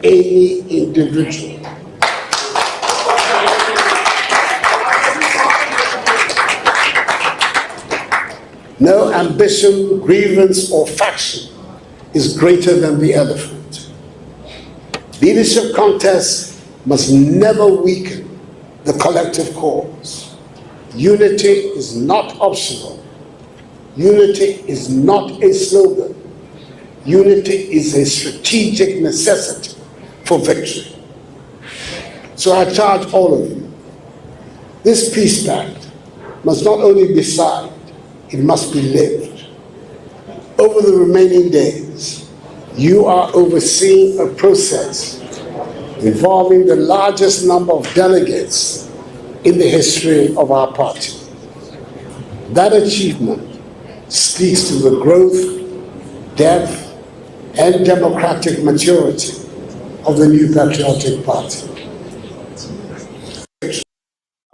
any individual. No ambition, grievance, or faction is greater than the elephant. Leadership contests must never weaken the collective cause. Unity is not optional. Unity is not a slogan. Unity is a strategic necessity for victory. So I charge all of you, this peace pact must not only be signed, it must be lived. Over the remaining days, you are overseeing a process involving the largest number of delegates in the history of our party. That achievement speaks to the growth, depth, and democratic maturity of the new patriotic party.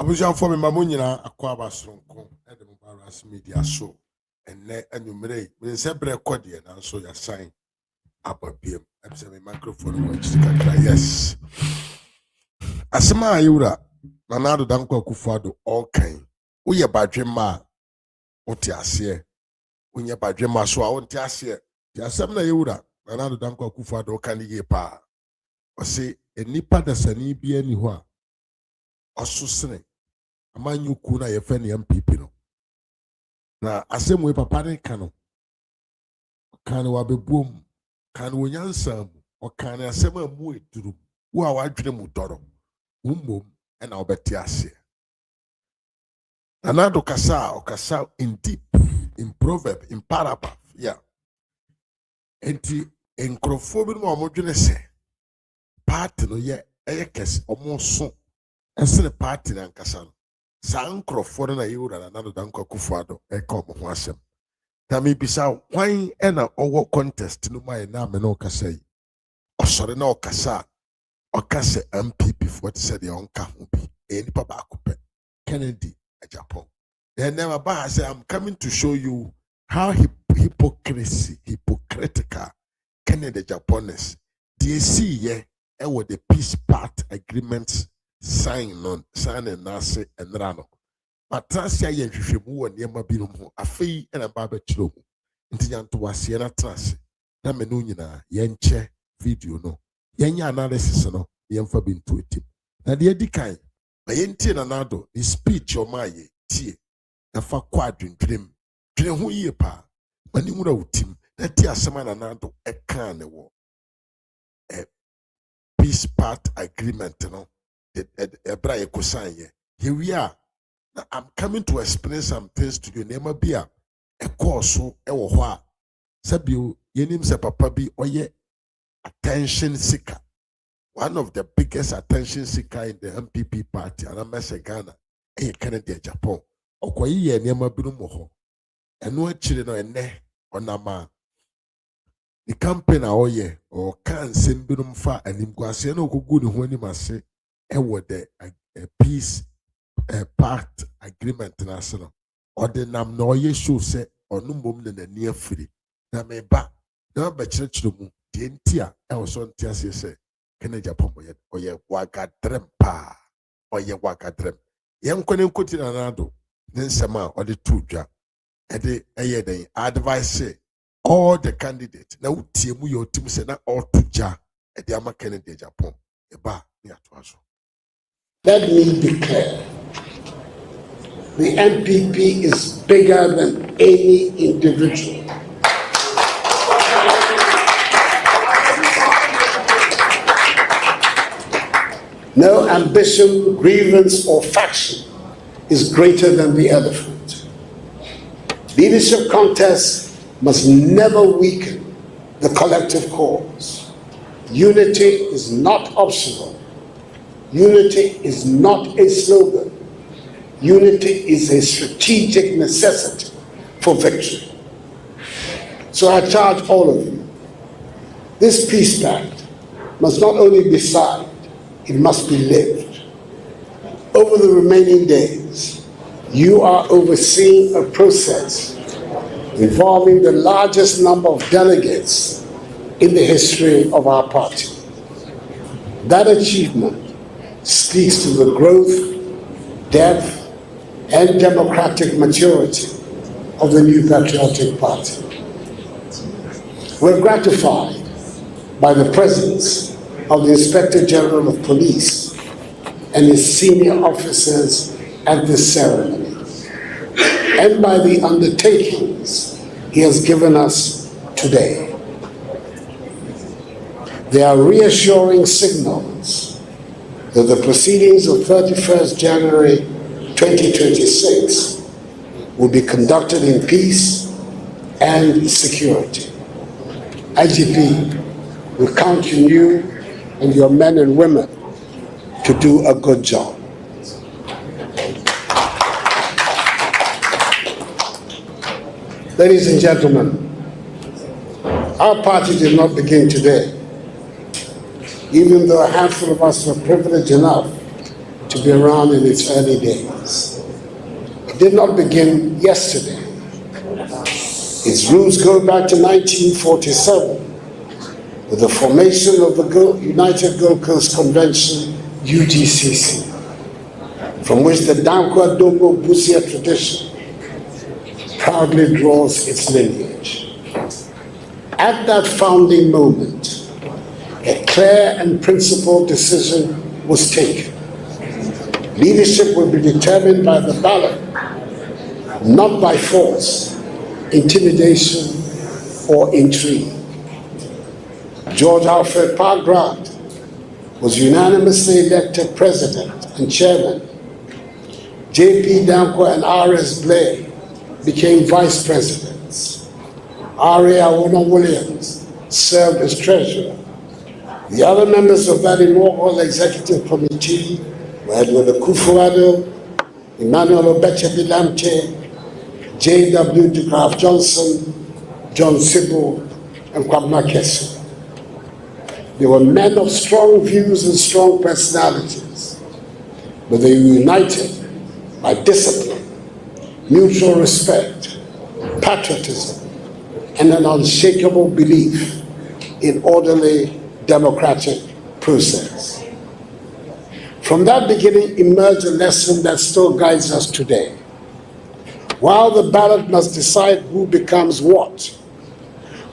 Abuja for me mamunyina akwaba sonko Edembaras media show enne anumere me se record ye na so ya sign ababiem abse me microphone mo chikakra yes asema ayura na Addo danko akufado all kind uye badwema oti ase unye badwema so a wonti ase ti asem na yura na Addo danko akufado kan ye pa o se enipa dasani bia ni ho a osusene amanyuku na yefe ne MPP no na asemwe papa ne kano kano wabebuom kano wonyansam o kano asema mu eduru wo a wadwene mu doro ummom na obeti ase na Addo kasa o kasa in deep in proverb in parable yeah enti enkrofo bi no omodwene se party no ye eyekes omoso esene party na nkasa no sankrofo na yura na Addo danko akufado eka omo ho asem na me bisa kwan na owo contest no mai na me no kasa yi osore na okasa okase MPP for what said the onka ho bi enipa ba akopɛ Kennedy agyapong then never ba say I'm coming to show you how hypocritical Kennedy agyapong the see ye with the peace pact agreement signing nase and rano matrasia ye hwehwemu wo niema binom ho afei na ba ba kiro mu ntinyanto wase na trase na me no nyina ye nche video no yenya analysis no ye mfa bintu etim na de edikan na ye ntie na Addo the speech o ma ye tie na fa kwadwendwem dwene ho yie pa mani nwura utim na tie asema na Addo eka ne wo peace pact agreement no ebra ye kosan ye we are I'm coming to explain some things to you nema bia e course e wo ho a sabio yenim se papa bi oye attention seeker, one of the biggest attention seeker in the MPP party and I'm Ghana e Kennedy agyapong okoyi ye nema bi no mo ho eno akire no enne onama the campaign a oye o kan sem bi no mfa animguase na okogu ne ho animase ewo the peace pact agreement national or the nam no ye show say onumbom ne nani afiri na me ba na ba kirechiro mu de ntia e wo so ntia se Kennedy agyapong oye wagadrem pa oye wagadrem yenkone nkoti na Addo ne nsema o de tudwa e de eye den advice all the candidates na utie mu yo tim se na all tudja e de ama Kennedy agyapong e ba ni atoaso. Let me be clear. The MPP is bigger than any individual. No ambition, grievance, or faction is greater than the elephant. Leadership contests must never weaken the collective cause. Unity is not optional. Unity is not a slogan. Unity is a strategic necessity for victory. So I charge all of you, this peace pact must not only be signed, it must be lived. Over the remaining days, you are overseeing a process involving the largest number of delegates in the history of our party. That achievement speaks to the growth, depth, and democratic maturity of the New Patriotic Party. We're gratified by the presence of the Inspector General of Police and his senior officers at this ceremony, and by the undertakings he has given us today. They are reassuring signals that the proceedings of 31st January 2026 will be conducted in peace and security. IGP, we count on you and your men and women to do a good job. Ladies and gentlemen, our party did not begin today, even though a handful of us were privileged enough to be around in its early days. It did not begin yesterday. Its roots go back to 1947, with the formation of the United Gold Coast Convention, UGCC, from which the Dankwa Dongo Busia tradition proudly draws its lineage. At that founding moment, a clear and principled decision was taken. Leadership will be determined by the ballot, not by force, intimidation, or intrigue. George Alfred Park Grant was unanimously elected president and chairman. J.P. Dankwa and R.S. Blair became vice presidents. R.A. Awona Williams served as treasurer. The other members of that inaugural executive committee were Edward Akufo-Addo, Emmanuel Obeche Bilamte, J.W. de Graaf Johnson, John Sybil, and Kwabena Kesu. They were men of strong views and strong personalities, but they were united by discipline, mutual respect, patriotism, and an unshakable belief in orderly democratic process. From that beginning emerged a lesson that still guides us today. While the ballot must decide who becomes what,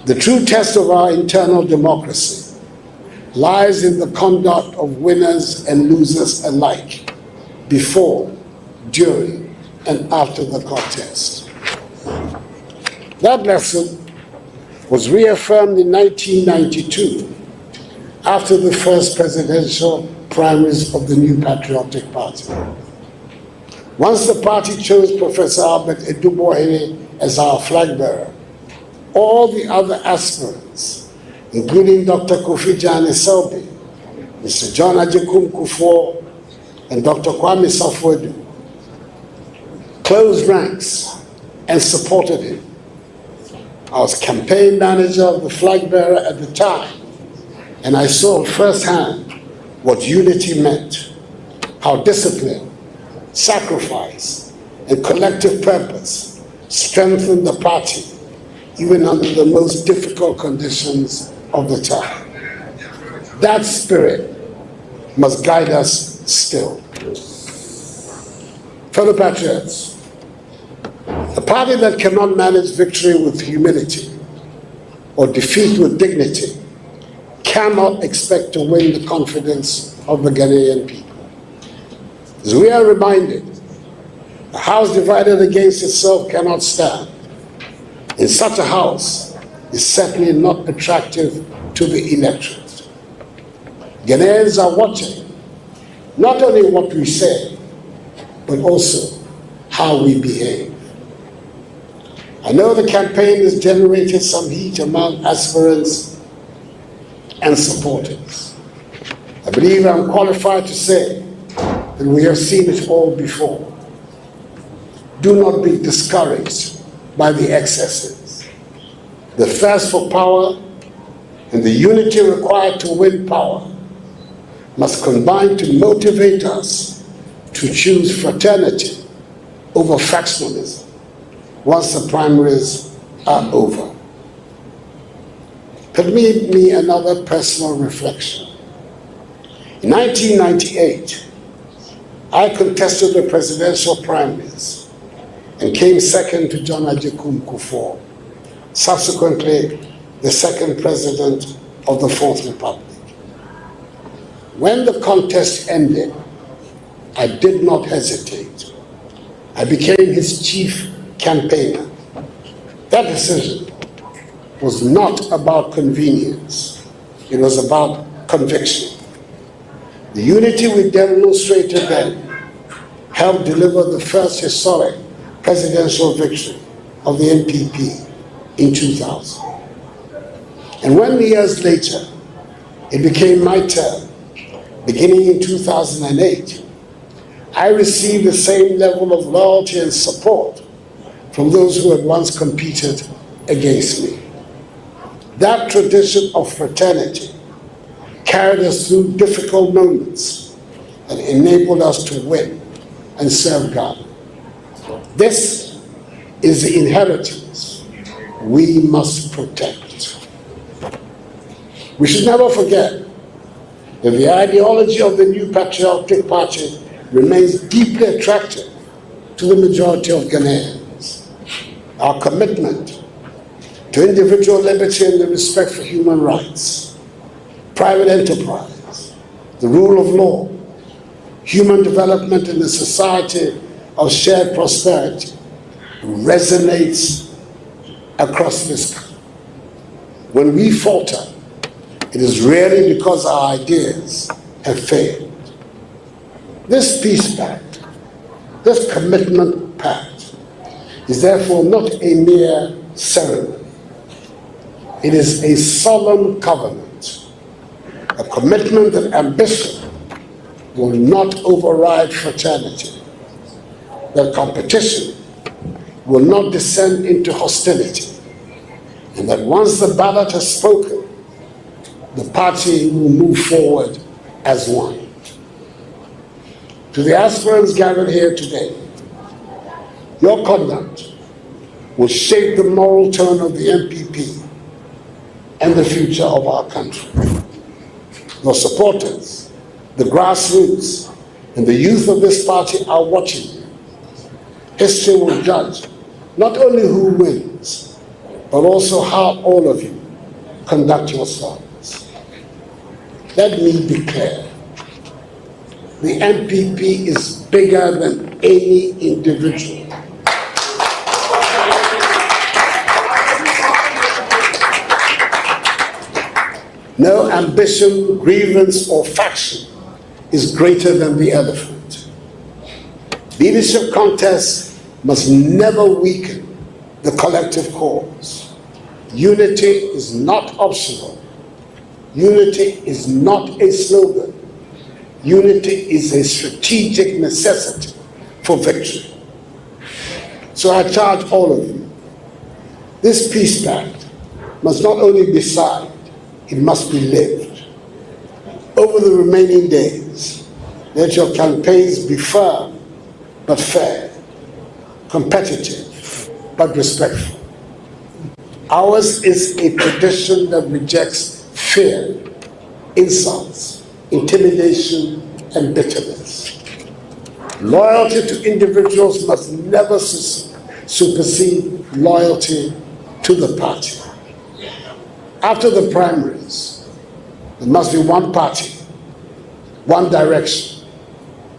the true test of our internal democracy lies in the conduct of winners and losers alike, before, during, and after the contest. That lesson was reaffirmed in 1992 after the first presidential primaries of the New Patriotic Party. Once the party chose Professor Albert Eduboahene as our flag bearer, all the other aspirants, including Dr. Kofi Jane Selby, Mr. John Agyapong Kufuor, and Dr. Kwame Safo-Edu, closed ranks and supported him. I was campaign manager of the flag bearer at the time, and I saw firsthand what unity meant, how discipline, sacrifice, and collective purpose strengthened the party, even under the most difficult conditions of the time. That spirit must guide us still. Fellow patriots, a party that cannot manage victory with humility or defeat with dignity cannot expect to win the confidence of the Ghanaian people. As we are reminded, a house divided against itself cannot stand. In such a house is certainly not attractive to the electorate. Ghanaians are watching not only what we say, but also how we behave. I know the campaign has generated some heat among aspirants and supporters. I believe I'm qualified to say that we have seen it all before. Do not be discouraged by the excesses. The thirst for power and the unity required to win power must combine to motivate us to choose fraternity over factionalism once the primaries are over. Permit me another personal reflection. In 1998, I contested the presidential primaries and came second to John Agyapong, subsequently the second president of the Fourth Republic. When the contest ended, I did not hesitate. I became his chief campaigner. That decision was not about convenience. It was about conviction. The unity we demonstrated then helped deliver the first historic presidential victory of the NPP in 2000. And when years later it became my turn, beginning in 2008, I received the same level of loyalty and support from those who had once competed against me. That tradition of fraternity carried us through difficult moments and enabled us to win and serve God. This is the inheritance we must protect. We should never forget that the ideology of the new patriotic party remains deeply attractive to the majority of Ghanaians. Our commitment to individual liberty and the respect for human rights, private enterprise, the rule of law, human development in a society of shared prosperity resonates across this country. When we falter, it is rarely because our ideas have failed. This peace pact, this commitment pact, is therefore not a mere ceremony. It is a solemn covenant, a commitment that ambition will not override fraternity, that competition will not descend into hostility, and that once the ballot has spoken, the party will move forward as one. To the aspirants gathered here today, your conduct will shape the moral tone of the NPP and the future of our country. Your supporters, the grassroots, and the youth of this party are watching you. History will judge not only who wins, but also how all of you conduct yourselves. Let me be clear. The NPP is bigger than any individual. No ambition, grievance, or faction is greater than the elephant. Leadership contests must never weaken the collective cause. Unity is not optional. Unity is not a slogan. Unity is a strategic necessity for victory. So I charge all of you, this peace pact must not only be signed, it must be lived. Over the remaining days, let your campaigns be firm but fair, competitive but respectful. Ours is a tradition that rejects fear, insults, intimidation, and bitterness. Loyalty to individuals must never supersede loyalty to the party. After the primaries, there must be one party, one direction,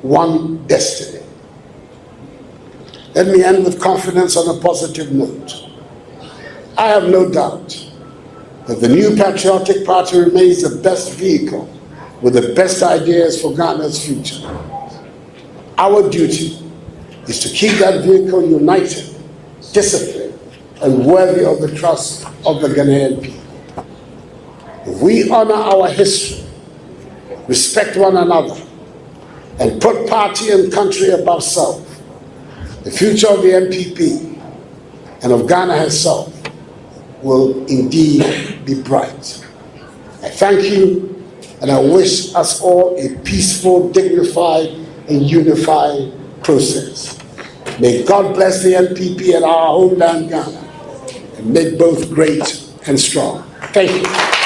one destiny. Let me end with confidence on a positive note. I have no doubt that the new patriotic party remains the best vehicle with the best ideas for Ghana's future. Our duty is to keep that vehicle united, disciplined, and worthy of the trust of the Ghanaian people. If we honor our history, respect one another, and put party and country above self, the future of the NPP and of Ghana herself will indeed be bright. I thank you, and I wish us all a peaceful, dignified, and unified process. May God bless the NPP and our homeland Ghana, and make both great and strong. Thank you.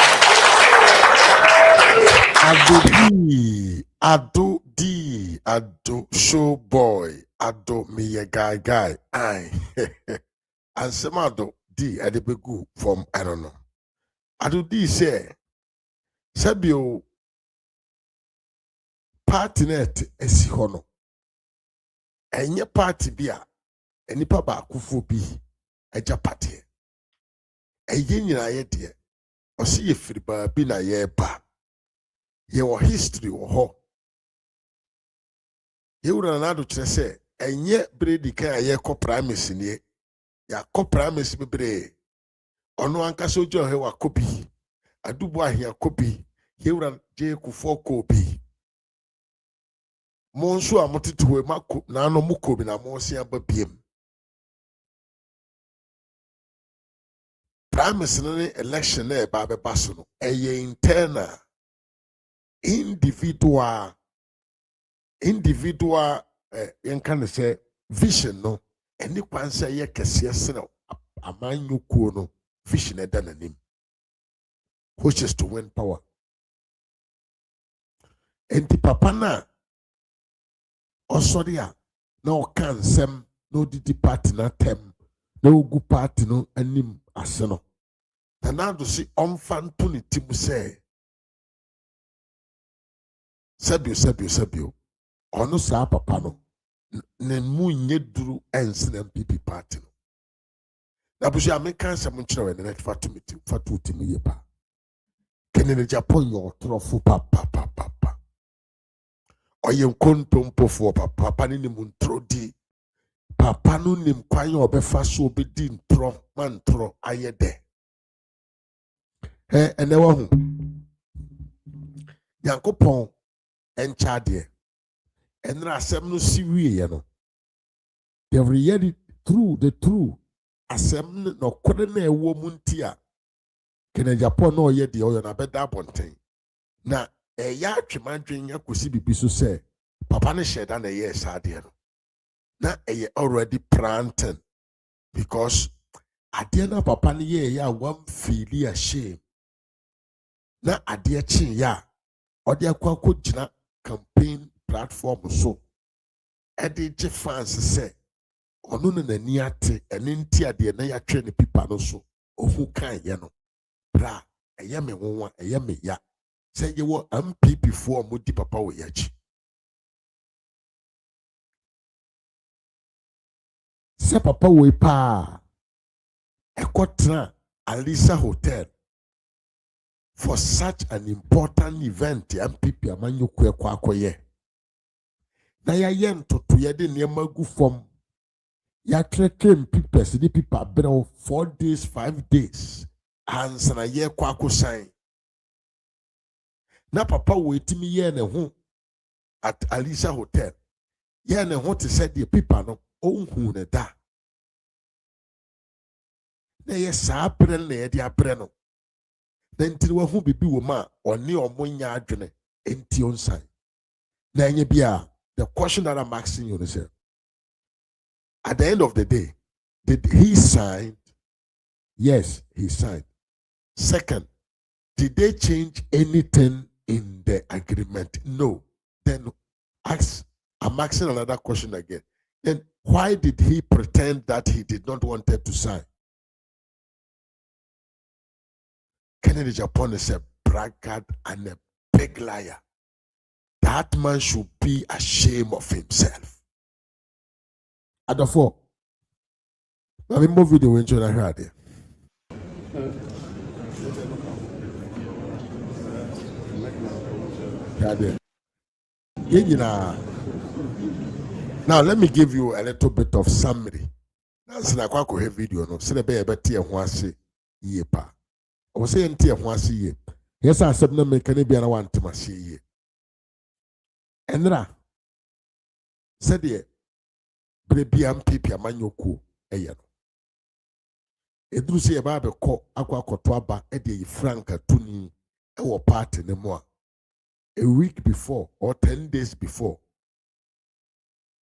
Addo show boy, Addo me a guy. Aye. And some Addo D at the begu from I don't know. Addo D say, Sabio party net esi hono. Enye party bia, enipa ba kufo bi, eja party. Eye nyina ye de, osi ye firi ba bi na ye ba. Ye wo history wo ho. Ye wura na do kire se, enye bredi kan ye ko primacy nie. Ya ko primacy bebre. Ono ankasa ojo he wa kobi. Adubo ahia kobi. Ye wura je kufo kobi. Mo nso amotetewe mako na no mo kobi na mo se ababiem. Primacy no election na eba beba so no. Eye internal individual yen kan say vision no eni kwan say ye kese sene amanyukuo no vision eda nanim, which is to win power. Enti papa na osori a na o kan nsem na odidi party na tem na ogu party no anim ase no na do si omfa nto ne tim say sabio ono sa papa no ne mu nye duru ense na MPP party no na busu amekan se mo nkyerɛ we ne fatu tim yepa kenene Japan yo trofo papa oye nkontompofo papa ne nim ntro di papa no nim kwan obefa so obedi ntro mantro ayede ene wa hu Yankopɔn enchade enra asem no si wiye no they read it through the true asem no kore na ewo muntia kene Japan no ye de oyo na beda bonten na eya atwemadwen yakosi bibi so say papa ne sheda na ye sade no na eye already planted because ade na papa ne ye ya one feel ashamed na ade chin ya ode akwa gina campaign platform so ede je fans say ono na nani ate ene nti ade na ya twe ne pipa no so ohu kan ye no bra eye me wonwa eye me ya say ye wo MPP for mudi papa wo yachi say papa wo pa ekotra Alisa Hotel for such an important event MPP amanyoku ekwa akoye na ya ye ntoto ye de niema gu fom ya treke MPP di pipa bro 4 days 5 days answer na ye kwa akosan na papa wo etimi ye ne ho at Alisa Hotel ye ne ho te said the pipa no onhu ne da na ye saa bre na ye de abre no na ntiri wa hu bibi wo ma oni omonya adwene enti onsan na enye bia the question that I'm asking you is at the end of the day did he sign? Yes, he signed. Second, did they change anything in the agreement? No. Then I'm asking another question again. Then why did he pretend that he did not want to sign? Kennedy Japan is a braggart and a big liar. That man should be ashamed of himself. Addo, let me move video into the head. Now let me give you a little bit of summary. That's like a video no. So the baby tia huasi ye pa. I was saying tia huasi ye. Yes, I said no me can be an want to masi ye. Enra said ye baby MPP amanyoku eyano. Edru se ba be ko akwa koto aba e de franka tuni e wo party ne mo a week before or 10 days before.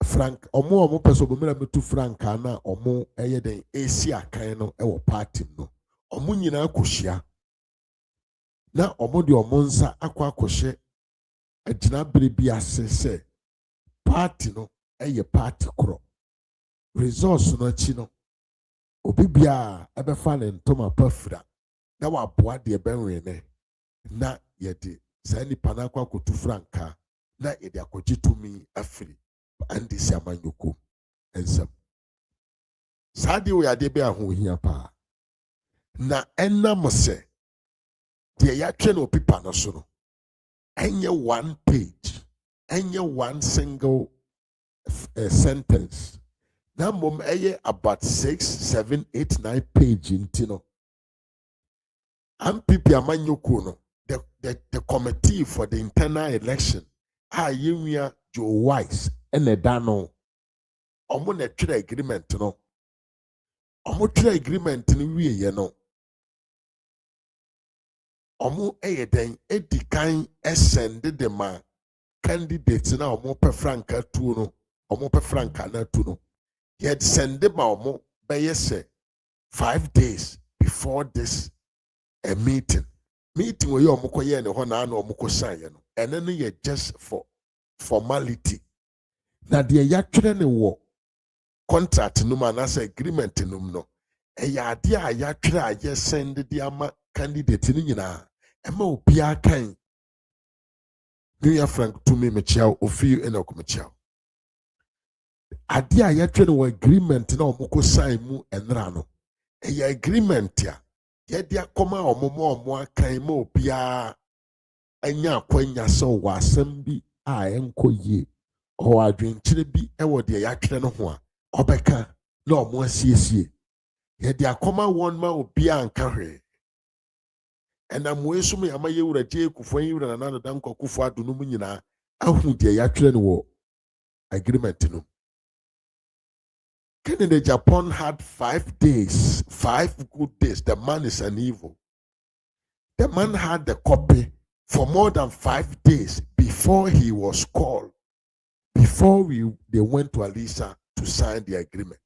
Frank omo peso bomira metu franka na omo eye den AC akan no e wo party no. Omo nyina akohia. Na omo de omo nsa akwa akohye agyina bere bi ase sɛ party no ɛyɛ party korɔ results no akyi no obi biara ɛbɛfa ne ntoma pa fira na waboa deɛ bɛnwene ne na yɛde saa nipa no akɔ akɔtu frankaa na yɛde akɔgye tumi afiri ande si amanyɔkuo nsɛm saa deɛ wɔyɛ adeɛ bɛ ahohia paa na ɛnam sɛ deɛ yɛatwe no pipa no so no ɛnyɛ one page ɛnyɛ one single sentence na mmom ɛyɛ about 6, 7, 8, 9 page nti no ampipi amanyɔkuo no the committee for the internal election a yɛnwia Joe Wise ɛna ɛda no ɔmo na ɛtwerɛ agreement no ɔmo twerɛ agreement no wieɛ no ɔmo ɛyɛ dɛn edi kan ɛsɛnde de ma candidates na ɔmo pɛ frankaa tuo no ɔmo pɛ frankaa na tu no yɛde sɛnde ma ɔmo bɛyɛ sɛ 5 days before this meeting wɔ yɛ ɔmo kɔ yɛ ne hɔ na ana ɔmo kɔ sign yɛ no ɛno no yɛ just for formality na deɛ yɛatwerɛ ne wɔ contract no mu anaasɛ agreement no mu no ɛyɛ adeɛ a yɛatwerɛ a yɛsɛnde de ama candidate no nyinaa ɛma obiara kan New Frank tumi mekyia ofie ɛna ɔkɔmekyia adeɛ a yɛtwerɛ no wɔ agreement na ɔmo kɔ sign mu ɛnra no ɛyɛ agreement a yɛde akɔma ɔmo akan ma obiara anya akwanya sɛ ɔwɔ asɛm bi a ɛnkɔ yie ɔwɔ adwenkyerɛ bi ɛwɔ deɛ yɛatwerɛ no ho a ɔbɛka na ɔmo asiesie yɛde akɔma wɔn ma obiara nka hwee ɛnam wei so mu yɛama yɛwura gye kufuo yɛwura nana da nkɔ kufuo ado no mu nyinaa ahu deɛ yɛatwerɛ no wɔ agreement no Kennedy Japan had 5 days, 5 good days. The man is an evil. The man had the copy for more than 5 days before he was called, before they went to Alisa to sign the agreement.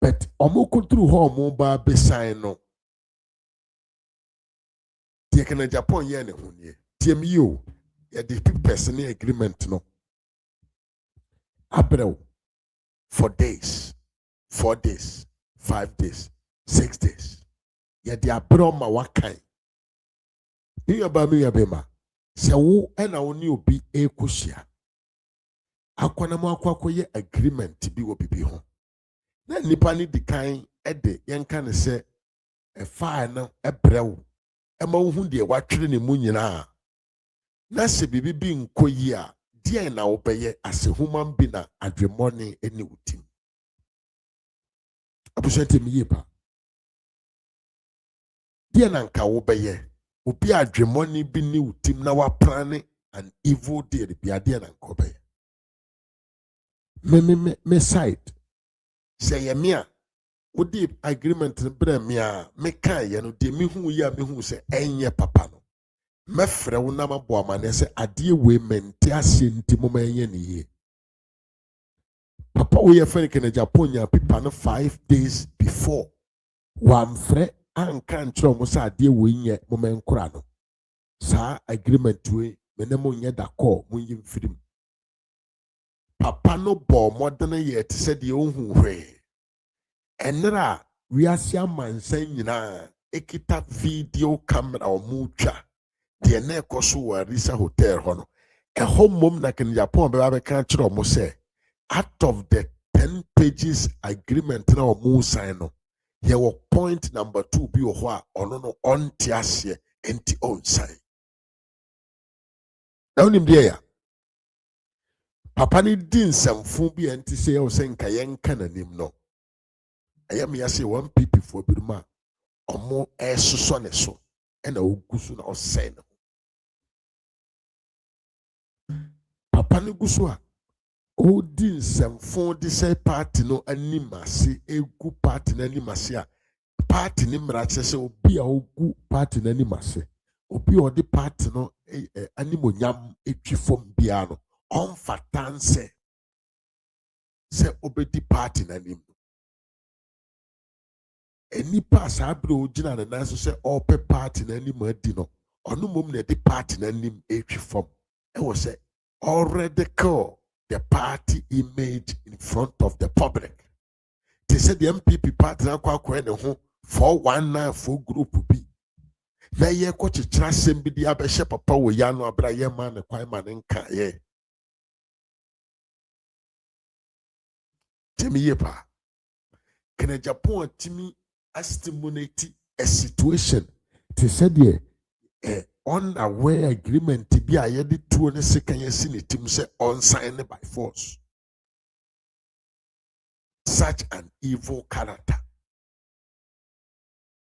But omo through ho omo ba be sign no. The Kennedy Japan ye ne ho nie. Tiem yo, ye the person agreement no. Abrel 4 days, 4 days, 5 days, 6 days. Yet the abrel ma wakai. You about me abema. Se wo ena oni obi ekushia. Akwana mo akwa ye agreement bi wo bibi ho. Na nipa ni di kan ede yenka ne se e fa no ebrel. Ema wo hu de watwere ne mu nyina. Na se bibi bi nkoyi a deɛ na wobɛyɛ as a human being na adwemmɔne ne wo tim abusuantem yie pa deɛ na nka wobɛyɛ obi adwemmɔne bi ne wo tim na waprane an evil deed bi adeɛ na nka wobɛyɛ me side sɛ yɛ me a wodi agreement no brɛ me a meka yɛ no deɛ mehu yi a mehu sɛ ɛnyɛ papa no mɛfrɛ wo na mabɔ amane sɛ adeɛ wei mente aseɛ nti moma ɛnyɛ ne yie papa wo yɛ fɛn Kennedy Japan nya pipa no 5 days before wamfrɛ anka nkyerɛ mo sɛ adeɛ wei nyɛ moma nkora no saa agreement wei mene mo nyɛ da call mo yi mfirim papa no bɔ mmɔden yɛ te sɛ deɛ ohu hwee ɛnere a wiase amansan nyinaa ekita video camera ɔmo twa deɛ na ɛkɔ so wɔ Arisa hotel hɔ no ɛhɔ mmom na Kennedy Japan bɛba bɛka kyerɛ ɔmo sɛ out of the 10 pages agreement na ɔmo sign no yɛwɔ point number 2 bi wɔ hɔ a ɔno no ɔnte aseɛ nti ɔnsign na wonim deɛ ya papa ne di nsɛmfo bi a nti sɛ yɛwɔ sɛ nka yɛnka n'anim no ɛyɛ me yɛsɛ 1 pp foɔ bi mu a ɔmo ɛsosɔ ne so ɛna ogu so na ɔsɛn no papa ne gu so a odi nsɛmfo de sɛ party no anim ase egu party no anim ase a party ne mmara kyerɛ sɛ obi a ogu party no anim ase obi a ɔde party no animonyam etwi fam biara no ɔmfata nsɛ sɛ obedi party no anim enipa saa bere ogyina ne nan so sɛ ɔpɛ party no anim adi no ɔno mom na the party nanim etwi form. It was already call the party image in front of the public. They said the MPP party na kwa ne ho 4194 group bi. Na ye ko chichira sem bi dia be hye papa wo ya no abra ye ma ne kwan ma ne nka ye. Temi ye pa. Can Japan timi stimulate a situation to say the unaware agreement to be a yedi 2 and second year sin team say unsigned by force. Such an evil character,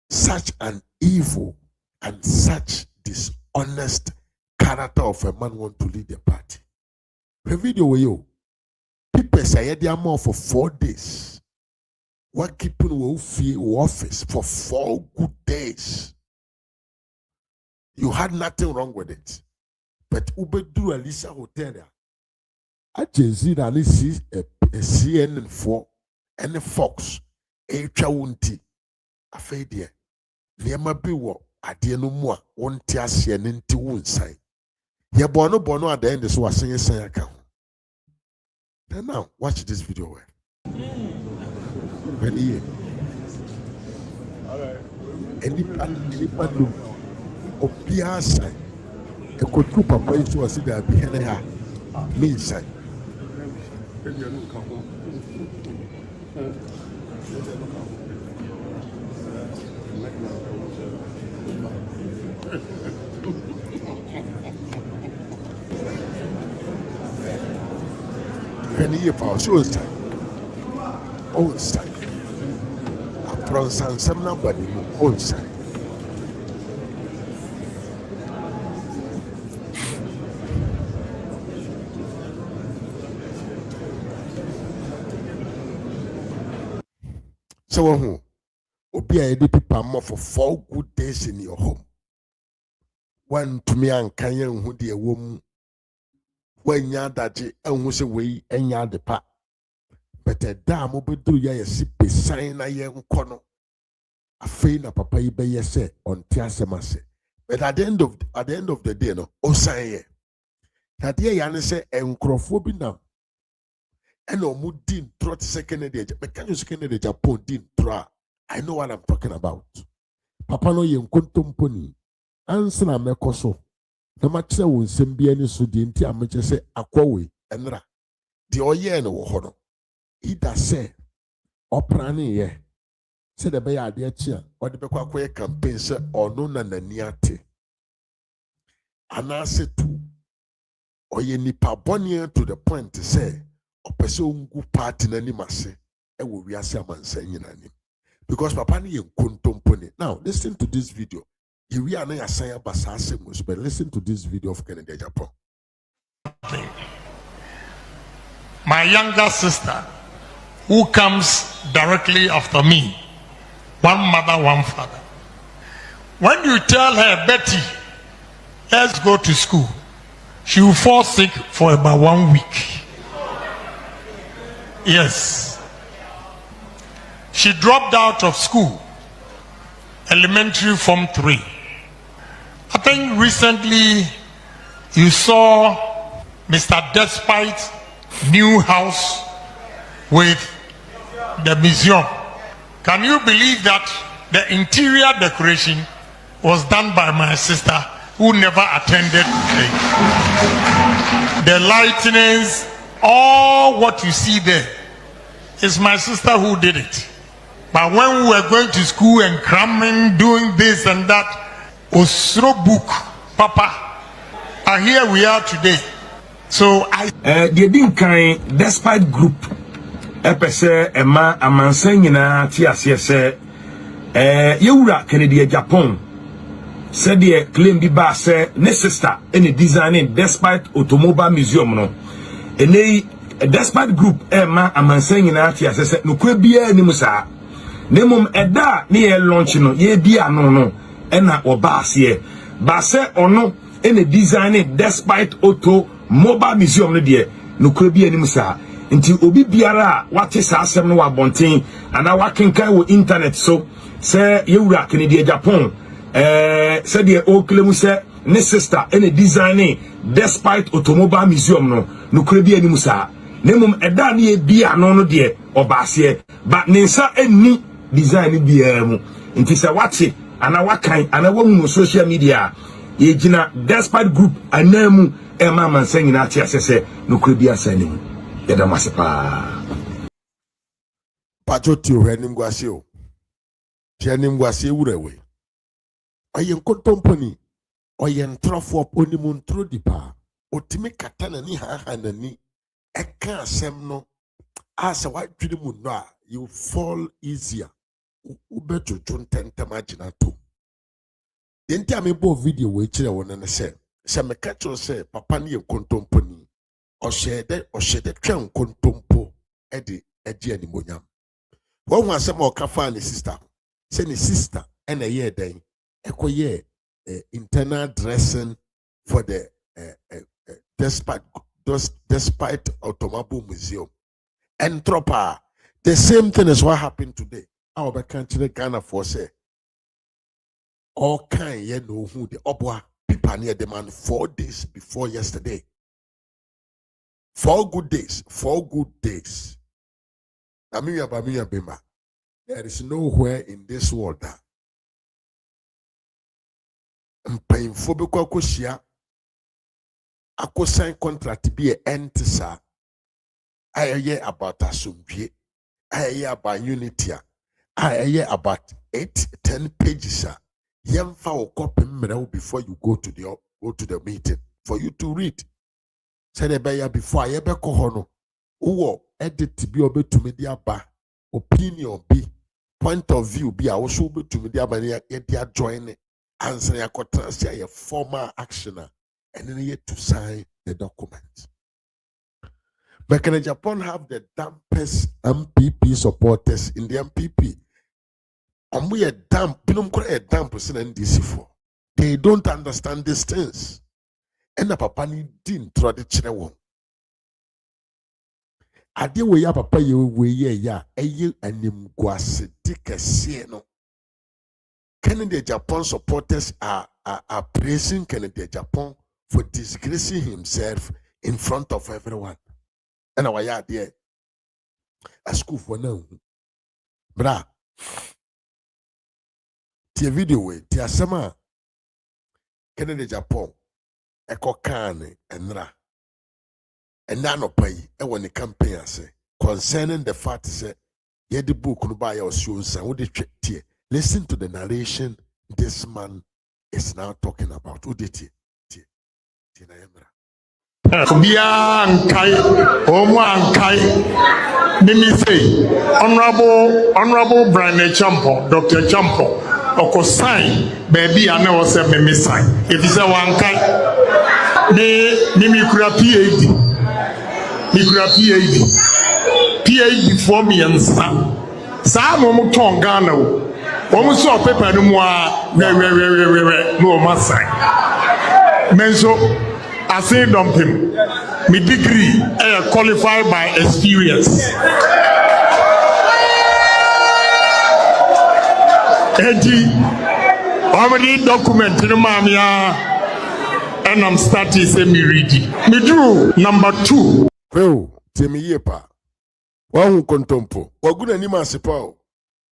such an evil and such dishonest character of a man want to lead the party. The video with you, people say they are more for 4 days. What keeping will feel office for 4 good days. You had nothing wrong with it. But Ubedu Alisa Hotel, I just see that this is a CNN 4 and a Fox, a Chawunti, a Fadia. Never be what I dear no more, 1 tiasi and into 1 sign. Ya bono at the end is what saying say account. Then now, watch this video. Any Opia side, a could papa is to see that behind her mean side. Penny year for own side. Own side. From some nobody own side. So who Obi a people more for 4 good days in your home. One to me and Kanyan who dear woman when ya daji and was away and ya depart. But a dam will do ya si sign a young corner. A fain a papa be say on Tiasemase. But at the end of the day, no, oh say that ye yana say encrophobi now. And no mudin trot second day, but can you second day Japan din tra? I know what I'm talking about. Papa no yen kontomponi. Answer na mekoso. No matter when sembia ni sudi nti amache say akwawe enra. The oye no hono. Ida say oprani ye. Say the bay idea chia or the Bekwa campaign say or no nananiate. Anase tu or ye nipa bonia to the point to say or person who party nani mase e will be as a man saying because papa ni kuntomponi. Now listen to this video. Here we are na yasaya basase mus, but listen to this video of Canada Japan. My younger sister, who comes directly after me, one mother, one father. When you tell her, Betty, let's go to school, she will fall sick for about 1 week. Yes. She dropped out of school, elementary form 3. I think recently you saw Mr. Despite's new house with the museum. Can you believe that the interior decoration was done by my sister who never attended the lightnings? All what you see there is my sister who did it. But when we were going to school and cramming, doing this and that, Osro book, Papa, and here we are today. So I they didn't kind despite group epese ema amansan nyina ti asese yewura Canada Japan said the claim bi ba say ne sister any designing despite automobile museum no ene despite group ema amansan nyina ti asese no kwa bia ni musa nemum eda ne ye launch no ye bia no ena oba ase ba say ono ene designing despite automobile museum no de no kwa bia ni musa nti obi biara wate sa asem no wabonten ana wakenkan wo internet so say yewura Canada Japan say de o claim say ne sister any designing despite automobile museum no kure bi anim saa ne mum eda na e bia no de obase but ne nsa ani design bia mu nti se wate ana wakan ana wahu social media ye gina despite group anamu e ma mansa nyina ate asese no kure bi asani mu yeda masepa Pachoti ohenim gwase o. Tianim gwase wurewe. Oyen kontomponi. Oyen trofo onimun tro dipa. Otime katana ni ha na ni. Eka asem no. Asa wadwiri mu no a you fall easier. Ubeto chontentem agina to. Yenti amebo video we kire wona ne se. Se me katro se papa ne kontomponi. Oshede twan kontompo edi animonyam. One was some more kafa ni sister. Say ni sister and a year day. Eko ye internal dressing for the despite automobile museum. And tropa. The same thing is what happened today. Our country Ghana for say. All kind ye know who the obwa people near demand 4 days before yesterday. 4 good days. 4 good days. There is nowhere in this world that painful because kushia ako sign contract be a entisa. I hear about asumpi. I hear about unity. I hear about 8-10 pages. Yemfa o copy before you go to the meeting for you to read. Say the before I ever kohono. Uwo edit bi obe to media ba opinion bi point of view bi a wo so obe to media ba ye dia join answer ya kotrans ya formal actioner and then you to sign the document. But can Japan have the dampest MPP supporters in the MPP? And we are damp, NDC for. They don't understand these things. And the papa ni din traditional one. Ade we ya papa ye we ye ya eye anim gwase dikese no. Kennedy Japan supporters are praising Kennedy Japan for disgracing himself in front of everyone. And our ya there a school for now. Bra. Tia video we tia sama Kennedy Japan eko kane enra. And now, pay when the campaign say concerning the fact that ye the book no buy your shoes and would it listen to the narration this man is now talking about. Who did it? Bia Nkai, Oma Nkai, let me say, Honorable Brian Champo, Dr. Champo, Oko sign, baby, I never said me sign. If it's a one Kai, me kura PhD. Mikura PhD for me and some. Some tongue Ghana. Almost saw paper no more. No massai. Menso, I say dump him. My degree qualified by experience. How many documents in the mamia? And I'm starting semi ready. Me drew number 2. Well, temi yepa. Wahu kontompo. Waguna ni masipao.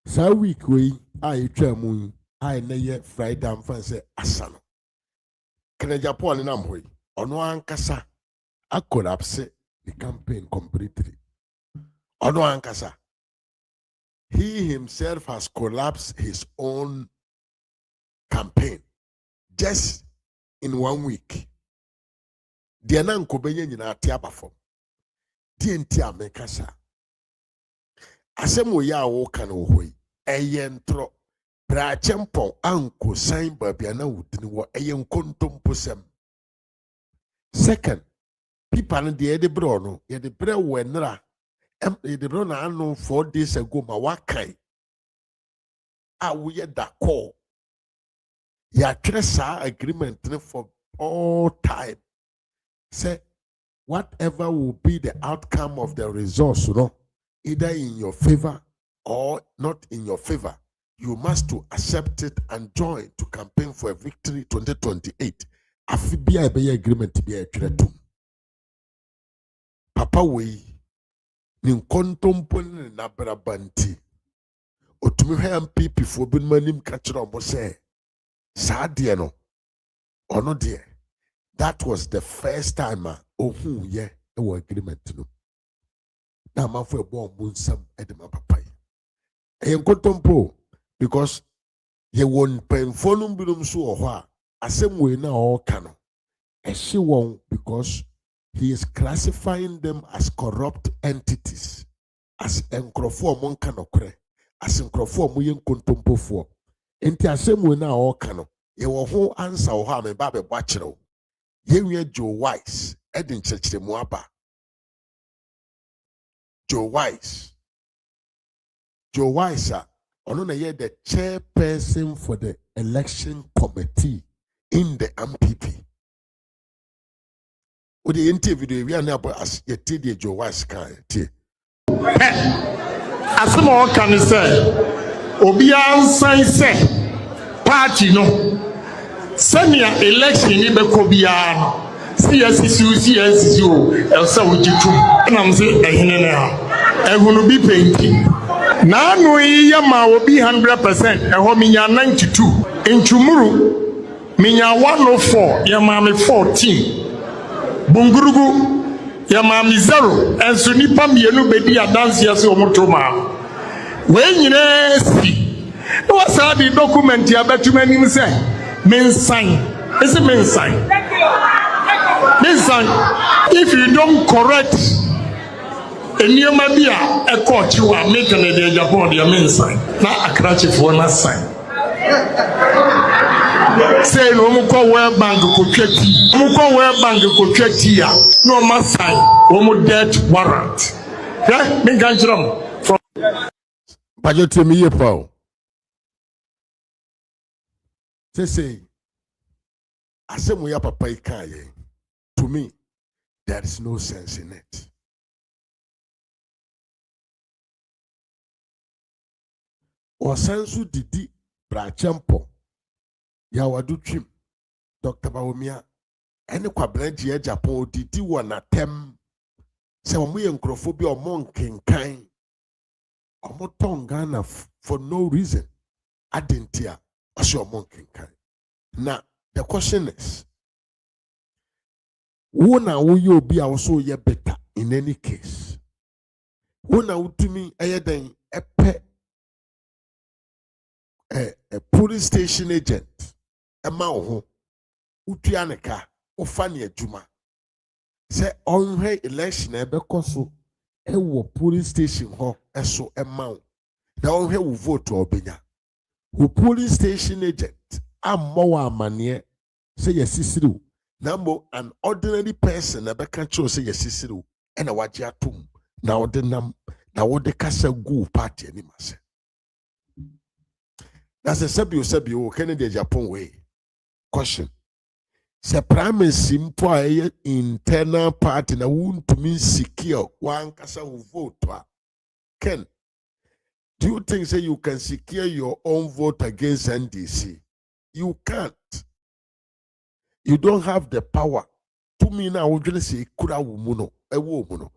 Sa week we a etwa mu a na ye Friday am fan say asano. Kene Japan na mhoi. Ono ankasa a collapse the campaign completely. Ono ankasa. He himself has collapsed his own campaign just in 1 week. The nan ko benye nyina ate abafom. TNT America. Asemo ya wo kan wo hoi. Eyentro. Bra chempon anko sign babia na wudini wo eyen kontompo sem. Second, people no de bro no, ye de bre wenra. Ye de bro na anu 4 days ago ma wakai. A wo ye da call. Ya tire sa agreement for all time. Say whatever will be the outcome of the results, you know, either in your favor or not in your favor, you must to accept it and join to campaign for a victory 2028. afi bia ebe agreement bia etwere tum papa wei ni nkontompo ne nabrabanti otumi hwe MPP fo bi manim ka kire omo se saa de no ono de that was the first time ohun ye e agreement no na mafo ebo omo nsam e de ma papa yi nkontompo because ye won penfonum binum so wo ho a asem we na o ka no e hye won because he is classifying them as corrupt entities as enkrofo mo nka nokre as enkrofo mo ye nkontompofo enti asem we na o ka no ye wo ho ansa wo ha me ba be bwa kire wo ye wi Joe Wise edin chechire mu aba Joe Wise ono na ye the chairperson for the election committee in the MPP. With the interview we are now as ye the Joe Wise kan tie. Asemo kan say obi ansan say party no senior election ni be ko bia no CSC o elsa ojitu na mse ehene na ehunu bi penti na anu yi ma obi 100% eho minya 92 nchumuru minya 104 ya ma me 14 bungurugu ya ma mi 0 enso nipa mienu bedi adanse ase omotoma we nyine si no wasa di document ya betumanim se mensan ese mensan listen, if you don't correct Enyama bia a court you are making a agyapong the main sign. Na akrachi for na sign. Say no muko where bank ko tweti. Muko where bank ko tweti ya. No ma sign. Omo death warrant. Yeah, me ganjram from Bajote mi ye pa. Say asem ya papa ikaye. To me, there is no sense in it. Or sensu didi brachempo ya wadu trim Dr. Bawumia ene kwabranji agyapong didi wona tem se omo ye nkrofo or omo nkenkan omo tongana for no reason adentia ose omo nkenkan. Now the question is wona wo ye obi a wo so ye better in any case wona wutumi ayeden epe a police station agent ema wo ho utua ne ka ofa ne adwuma se onhwe election ebekoso ewo police station ho eso ema wo na onhwe wo vote obenya wo police station agent ammo wa amane se yesisiru Nambo an ordinary person na beka cho say yesisiru ena waje atum na ode nam na wode kasa go party ani mase. That's a sabio Kennedy Japan way. Question. Se prime simple a internal party na won to mean secure one kasa will vote. Ken, do you think say you can secure your own vote against NDC? You can't. You don't have the power. To me now, we just say kura wumuno, ewo muno.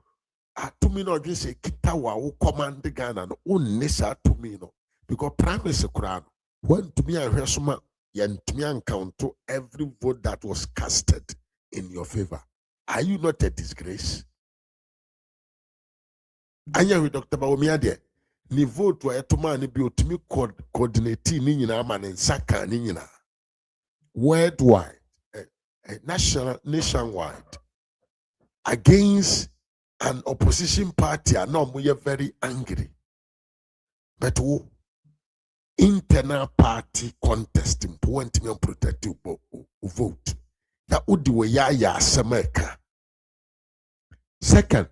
To me now, just say kita wa who command the Ghana no unnesa to me no. Because promise kura when to me I hear suma yen to me count to every vote that was casted in your favor. Are you not a disgrace? Anya with Dr. Bawumia there. Ni vote wa etuma ni bi otumi coordinate ni nyina ma ne nsaka ni nyina. Worldwide. Nationwide against an opposition party are now very angry. But who internal party contest point me protective vote. That would do ya Sameka. Second,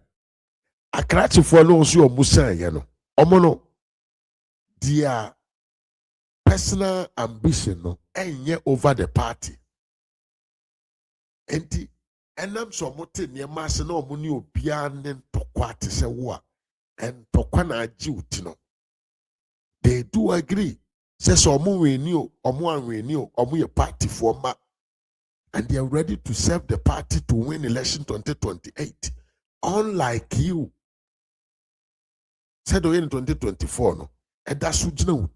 a cratch for no so Musa Yano. Omono their personal ambition no and over the party. Enti enam so mote ne maase na omo ne obia ne ntokwa te se wo a entokwa na agi uti no they do agree say so omo weni o omo anweni o omo ye party for ma and they are ready to serve the party to win election 2028. Unlike you, said in 2024, no, and that's what you know.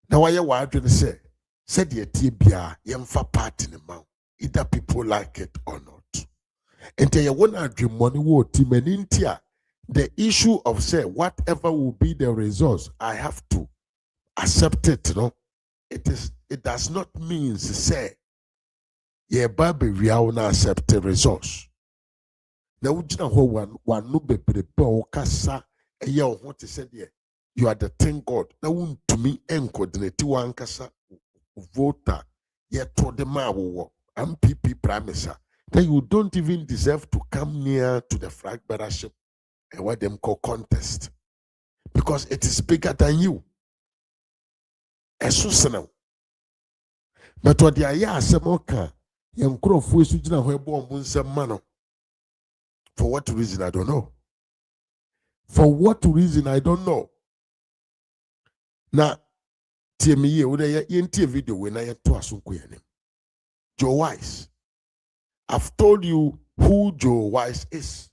Now, why you are to say, said the Tibia, Yemfa party in the mouth, either people like it or not. And you want to dream money, what team and India, the issue of say, whatever will be the results, I have to accept it, no. It does not mean to say, yeah, baby, we are not accept the results. Now, one no be kasa, a year of what is said here. You are the thing God. Now, to me, coordinate one kasa voter, yet to the Mawo, MPP Prime. Then you don't even deserve to come near to the flag bearership and what them call contest. Because it is bigger than you. Esusana. But what the aya semoka, young crow fuisujina webo munsa mano. For what reason I don't know. For what reason I don't know. Now, TME, you video when I to asunku Joe Wise. I've told you who Joe Wise is.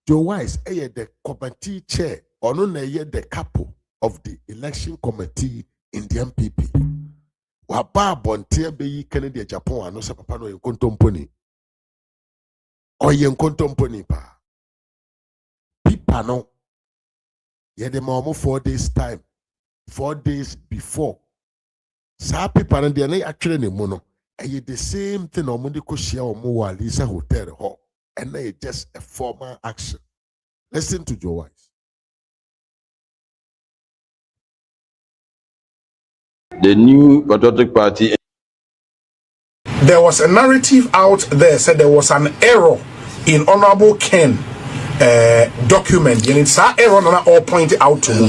Joe Wise is the committee chair, or no, the capo of the election committee in the MPP. Waba bontia be Kennedy Agyapong no papa no yenkontomponi. O yenkontomponi pa. Pipa no. Ye de ma 4 days time. 4 days before. Sa pipa no de na atwere ne mu no. And the same thing on Monday Koshia or Moa Lisa Hotel Hall. And they just a formal action. Listen to Joe Wise. The new Patriotic Party. There was a narrative out there said there was an error in Honorable Ken document. And it's that error not all pointed out to me.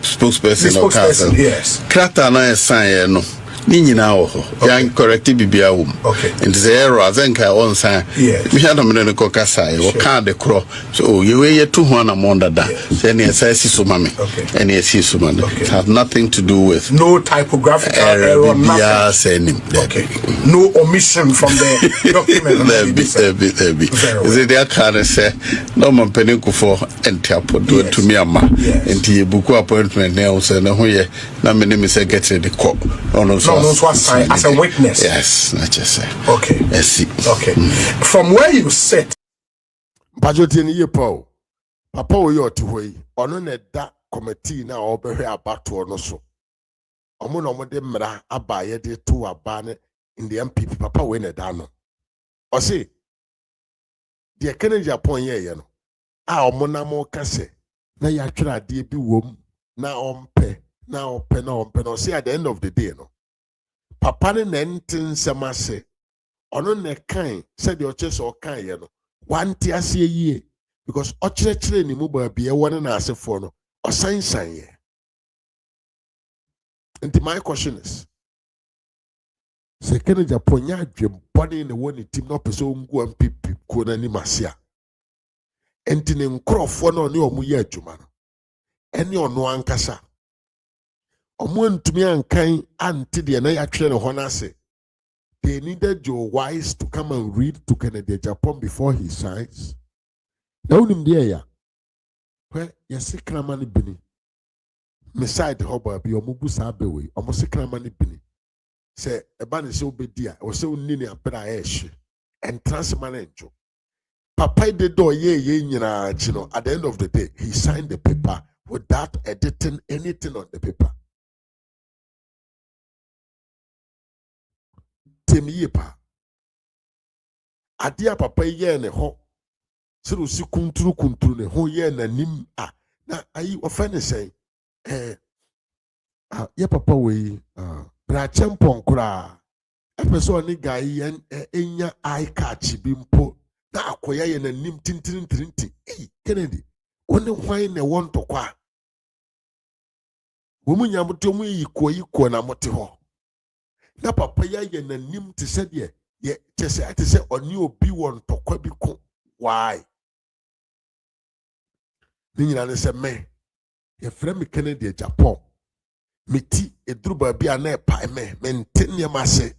Spokesperson, yes. Krata na sign no. Ni nyina wo ho. Yan correct bibia wo. Okay. And the error I think I on sign. Yes. Me had me no kasa e wo kan de kro. So you we to ho na monda da. Say na say so mame. Okay. And yes so man. It had nothing to do with no typographical error, nothing. Okay. No omission from the document. Is it there can say no man peninku for entiapo do to me ama. Enti buku appointment na o say na ho ye na me name say get the call. As a witness. Yes, not just say. Okay. Yes. Okay. From where you sit. Bajotini ye Paul. Papa wo yo to hoyi. Ono ne da committee na obehwe abato no so. Omo no mo de mra abaye de to abane in the MPP papa we ne da no. O say de Kennedy Agyapong ye no. A omo na mo kase na ya twere ade bi wom na ompe na open no see at the end of the day no papa ne nenten semase ono ne kan said the church or kan ye no wanti ase yie because ochire ni mu ba bia wona na ase for no osansan ye. And my question is se Kennedy Agyapong nya adwem body ne woni team no pese ngu MPP ko na ni masia enti ne nkrofo no ne omu ye adwuma no ene ono ankasa they needed Joe Wise to come and read to Kennedy Agyapong before he signs. Now, where you see Kramani Bini, beside the hobby, or Mubusa Bewe, or Mosikramani Bini. Say, a banner so be dear, or so nini a pedaesh, and transmanenjo. Papa de do ye, at the end of the day, he signed the paper without editing anything on the paper. Temiepa adia papa ye ne ho sero si kunturu ne ho ye na nim na ayi ofene say ye papa we bra chempon kura epeso ni guy enya eye catch bi mpo na akoya ye na nim tintirintirinti Kennedy woni hwan ne won to kwa wo munya moto mu yi ko na mote ho na papa ya ye nanim te se de ye te se oni obi won tokwa bi ko why ni nyina ne se me ye frɛ me Kennedy Agyapong meti eduru baabi a na ɛpa me mente nneɛma ase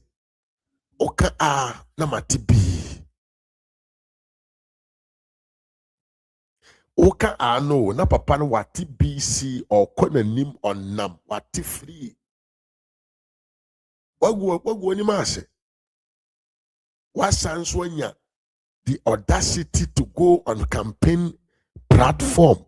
oka a na mate bi oka a no na papa no wate bi si ɔkɔ n'anim ɔnam wate free wagu anim ase wasan so anya the audacity to go on campaign platform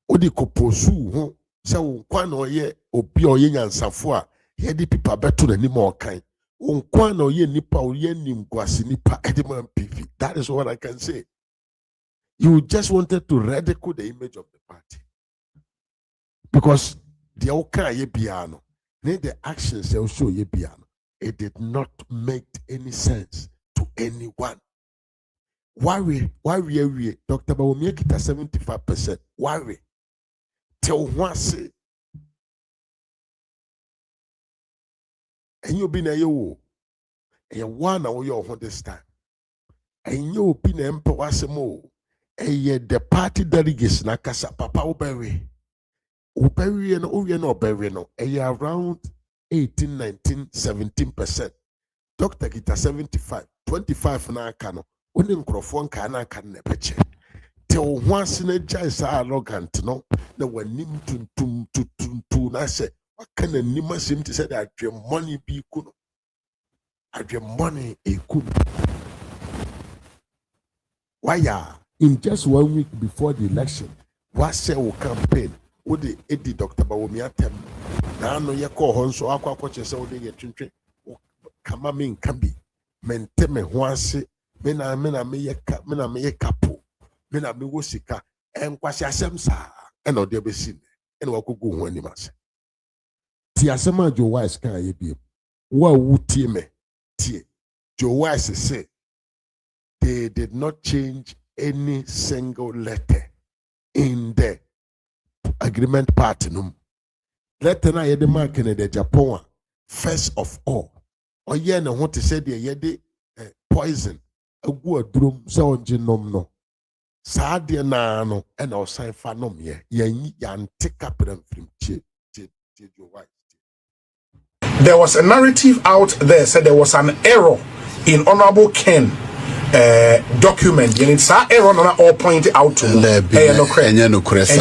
odi koposu ho sɛ wo nkwa na ɔyɛ obi a ɔyɛ nyansafo a yɛde pipa bɛto n'anim ɔkan wo nkwa na ɔyɛ nipa ɔyɛ nimguase nipa ɛde ma MPP. That is what I can say. You just wanted to ridicule the image of the party because the ɔka yɛ biara no the actions they show yɛ biara no it did not make any sense to anyone. Worry, Dr. Bawumia kita 75%. Worry. Tell one say. And you be na yo. And one now you on this time. And you be na empower mo. And the party delegates na kasa papa obere. Obere no oye no obere no. And around 18, 19, 17%. Dr. kita 75. 25 na kano. Oni nkrofo nka na aka na peche te o ho ase na gya isa arrogant no na wanim tuntum na se waka na nim asem te se da adwe money bi ku no adwe money eku why in just 1 week before the election was say o campaign wo de edi Dr. Bawumia tem na no ye ko ho nso akwa che se wo de ye twentwe kama me nka bi mente me ho ase mena me ye kapo mena me wo sika enkwasi asem sa ena ode besi ena wakogu ho anim ase ti asem a Joe Wise kan ye bi wo wutie me tie Joe Wise say they did not change any single letter in the agreement part no letter na ye de mark in the Japan first of all oye na ho te say de ye de poison agu adrum se onje nom no saa de na no e na osan fa nom ye yante kapram frim che Joe Wise. There was a narrative out there said there was an error in Honorable Ken document and it's that error na all pointed out to no crest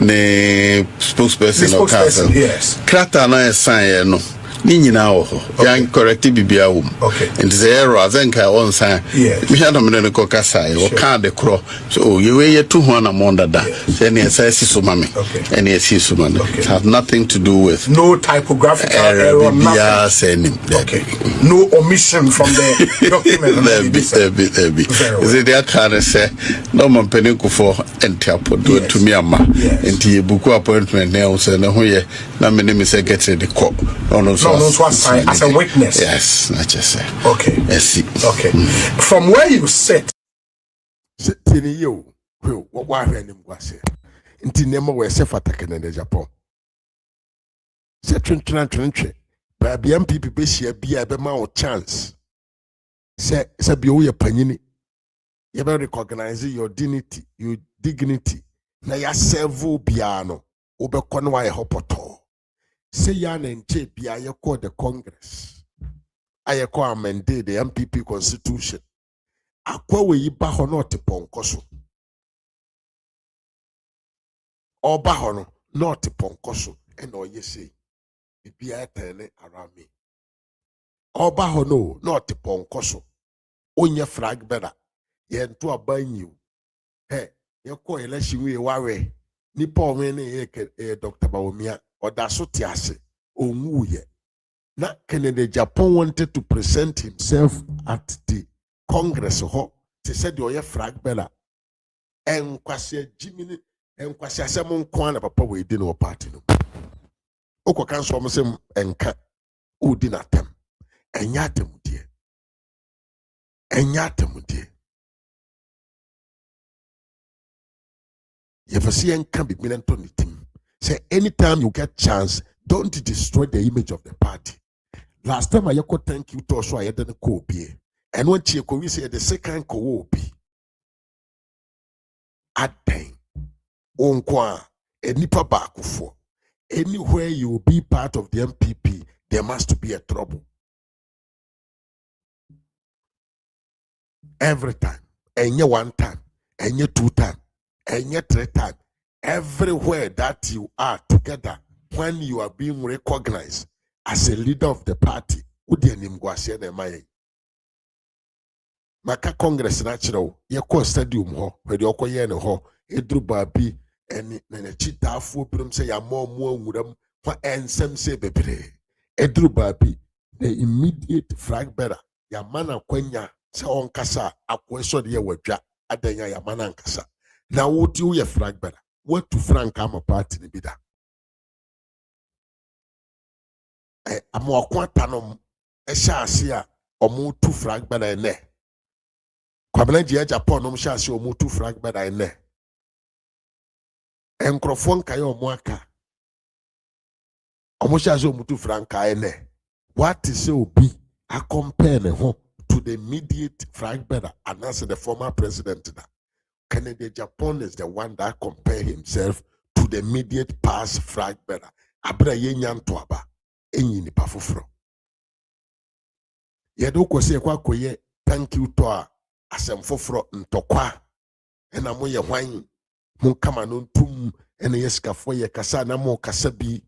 ne spokesperson of council yes krata na sign no ni nyina wo ho yan correct bibia wo okay and the error azenka on sign me hada me ne ko kasa e wo ka de kro so ye we ye to ho na monda da then ye say si so mame and ye si so mame it has nothing to do with no typographical error nothing okay no omission from the document there be is it that can say no man peninku for entiapo do to me ama enti buku appointment na o say na ho ye na me ne say get the call no as a witness. Yes, not just say. Okay. Yes. Okay. From where you sit. Sitting you, what him was here. Until never were safe attacking in the Japan. Set trench. Baby MPP be a bema chance. Say be your panini. You better recognize your dignity, Na ya servo piano. Ube konwa e hopoto. Say yan and JP, I call the Congress. I call amend the MPP Constitution. I call we bahono te ponkoso. Or bahono not te ponkoso. And all ye say, be a tene around me. Or bahono not te ponkoso. On your flag better. Yen to a buying you. Hey, you call election we worry. Nipo mene Dr. Bawumia. Or that's what he said. Na Kennedy Japan wanted to present himself at the Congress. He said, "You're a frag bella." And Kwasia Jimmy and Kwasia Samon Kwana Papa we didn't know party. Oko can swam some and cat who did not them. And yatem dear. And yatem dear. You ever see and can be Milanton team. Say anytime you get chance, don't destroy the image of the party. Last time I could thank you to so I didn't go be. And when we say the second co be at time. Onkwa a nipa back for anywhere you will be part of the MPP, there must be a trouble. Every time. And one time. And 2 times. And 3 times. Everywhere that you are together, when you are being recognized as a leader of the party, Maka Congress natural, yako stadium ho, where the okoye no ho, edru babi, and chita fu brum say ya more muram, for ensem se bebre. Edru babi, the immediate flag bearer, ya mana kwenya, sa on kasa, akweso de wadja, adanya ya mana kasa. Now what you ye flag bearer? What to Frank am a party ni bida? Amo akwantanom, eshasia, omu tu flag bearer ne. Kwabena di agyapong nom hyase omutu flag beda ene enkrofo nkae omo aka omo hyase omutu flag ka ene what is obi a compare ne ho to the immediate flag bearer and as the former president da Kennedy Japan is the one that compare himself to the immediate past flag bearer abra yenya ntoaba enyi ni pafoforo yedo kwose kwa koye thank you to a asem foforo ntokwa ena mo ye hwan mo kama no ntum ena yesikafo ye kasa na mo kasa bi